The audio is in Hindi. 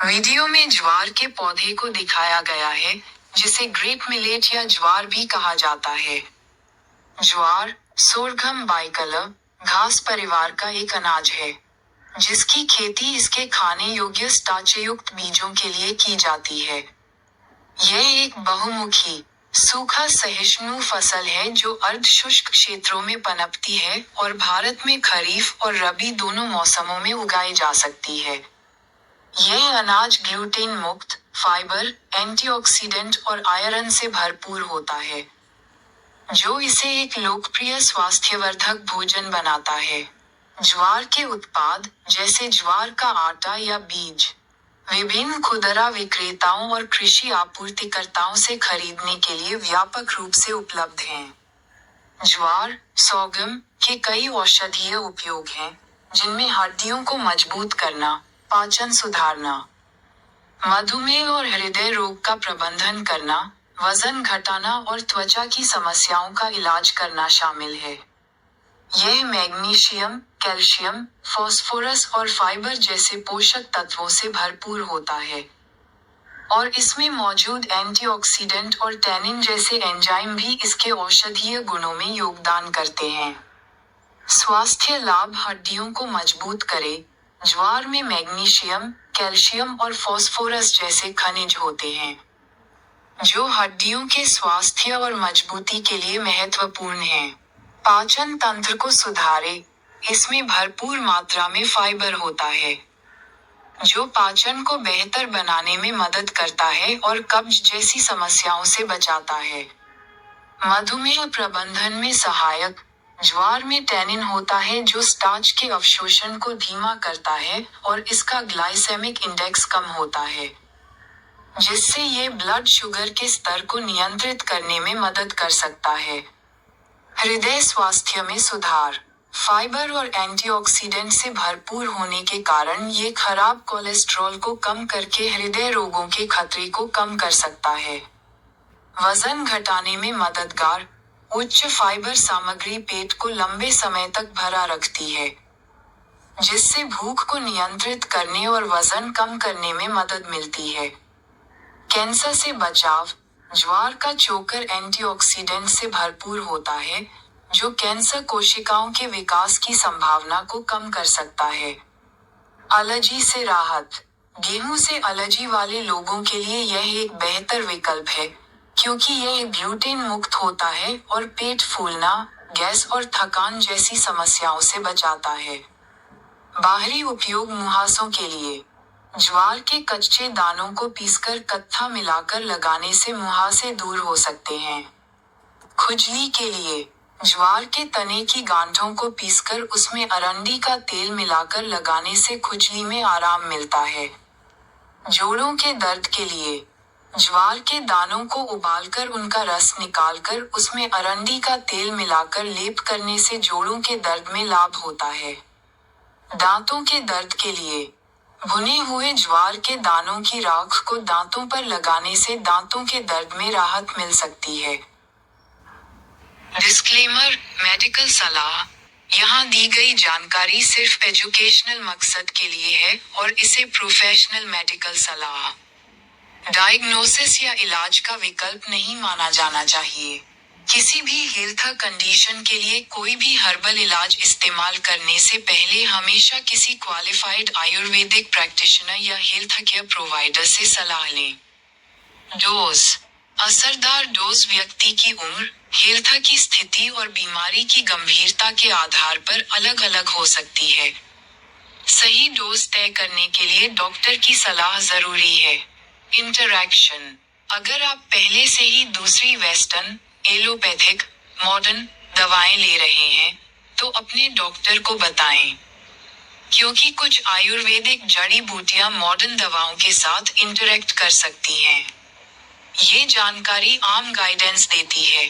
वीडियो में ज्वार के पौधे को दिखाया गया है, जिसे ग्रेप मिलेट या ज्वार भी कहा जाता है। ज्वार, सोरघम बाइकलर, घास परिवार का एक अनाज है, जिसकी खेती इसके खाने योग्य स्टार्चयुक्त बीजों के लिए की जाती है। यह एक बहुमुखी, सूखा सहिष्णु फसल है जो अर्ध शुष्क क्षेत्रों में पनपती है और भारत में खरीफ और रबी दोनों मौसमों में उगाई जा सकती है। यह अनाज ग्लूटेन मुक्त, फाइबर, एंटीऑक्सीडेंट और आयरन से भरपूर होता है, जो इसे एक लोकप्रिय स्वास्थ्यवर्धक भोजन बनाता है। ज्वार के उत्पाद, जैसे ज्वार का आटा या बीज, विभिन्न खुदरा विक्रेताओं और कृषि आपूर्तिकर्ताओं से खरीदने के लिए व्यापक रूप से उपलब्ध हैं। ज्वार, सोरघम के कई औषधीय उपयोग हैं, जिनमें हड्डियों को मजबूत करना, पाचन सुधारना, मधुमेह और हृदय रोग का प्रबंधन करना, वजन घटाना और त्वचा की समस्याओं का इलाज करना शामिल है। यह मैग्नीशियम, कैल्शियम, फास्फोरस और फाइबर जैसे पोषक तत्वों से भरपूर होता है, और इसमें मौजूद एंटीऑक्सीडेंट और टैनिन जैसे एंजाइम भी इसके औषधीय गुणों में योगदान करते हैं। स्वास्थ्य लाभ हड्डियों को मजबूत करे। ज्वार में मैग्नीशियम, कैल्शियम और फास्फोरस जैसे खनिज होते हैं, जो हड्डियों के स्वास्थ्य और मजबूती के लिए महत्वपूर्ण हैं। पाचन तंत्र को सुधारे। इसमें भरपूर मात्रा में फाइबर होता है, जो पाचन को बेहतर बनाने में मदद करता है और कब्ज जैसी समस्याओं से बचाता है। मधुमेह प्रबंधन में सहायक। ज्वार में टैनिन होता है जो स्टार्च के अवशोषण को धीमा करता है और इसका ग्लाइसेमिक इंडेक्स कम होता है, जिससे ये ब्लड शुगर के स्तर को नियंत्रित करने में मदद कर सकता है। हृदय स्वास्थ्य में सुधार। फाइबर और एंटीऑक्सीडेंट से भरपूर होने के कारण ये खराब कोलेस्ट्रॉल को कम करके हृदय रोगों के खतरे को कम कर सकता है। वजन घटाने में मददगार। उच्च फाइबर सामग्री पेट को लंबे समय तक भरा रखती है, जिससे भूख को नियंत्रित करने और वजन कम करने में मदद मिलती है। कैंसर से बचाव। ज्वार का चोकर एंटीऑक्सीडेंट से भरपूर होता है, जो कैंसर कोशिकाओं के विकास की संभावना को कम कर सकता है। एलर्जी से राहत। गेहूं से एलर्जी वाले लोगों के लिए यह एक बेहतर विकल्प है, क्योंकि यह ग्लूटेन मुक्त होता है और पेट फूलना, गैस और थकान जैसी समस्याओं से बचाता है। बाहरी उपयोग मुहासों के लिए। ज्वार के कच्चे दानों को पीसकर कत्था मिलाकर लगाने से मुहासे दूर हो सकते हैं। खुजली के लिए। ज्वार के तने की गांठों को पीसकर उसमें अरंडी का तेल मिलाकर लगाने से खुजली में आराम मिलता है। जोड़ों के दर्द के लिए। ज्वार के दानों को उबालकर उनका रस निकालकर उसमें अरंडी का तेल मिलाकर लेप करने से जोड़ों के दर्द में लाभ होता है। दांतों के दर्द के लिए। भुने हुए ज्वार के दानों की राख को दांतों पर लगाने से दांतों के दर्द में राहत मिल सकती है। डिस्क्लेमर, मेडिकल सलाह। यहाँ दी गई जानकारी सिर्फ एजुकेशनल मकसद के लिए है और इसे प्रोफेशनल मेडिकल सलाह, डायग्नोसिस या इलाज का विकल्प नहीं माना जाना चाहिए। किसी भी हेल्थ कंडीशन के लिए कोई भी हर्बल इलाज इस्तेमाल करने से पहले हमेशा किसी क्वालिफाइड आयुर्वेदिक प्रैक्टिशनर या हेल्थ केयर प्रोवाइडर से सलाह लें। डोज। असरदार डोज व्यक्ति की उम्र, हेल्थ की स्थिति और बीमारी की गंभीरता के आधार पर अलग अलग हो सकती है। सही डोज तय करने के लिए डॉक्टर की सलाह जरूरी है। इंटरैक्शन। अगर आप पहले से ही दूसरी वेस्टर्न, एलोपैथिक, मॉडर्न दवाएं ले रहे हैं, तो अपने डॉक्टर को बताएं, क्योंकि कुछ आयुर्वेदिक जड़ी बूटियां मॉडर्न दवाओं के साथ इंटरैक्ट कर सकती हैं। ये जानकारी आम गाइडेंस देती है।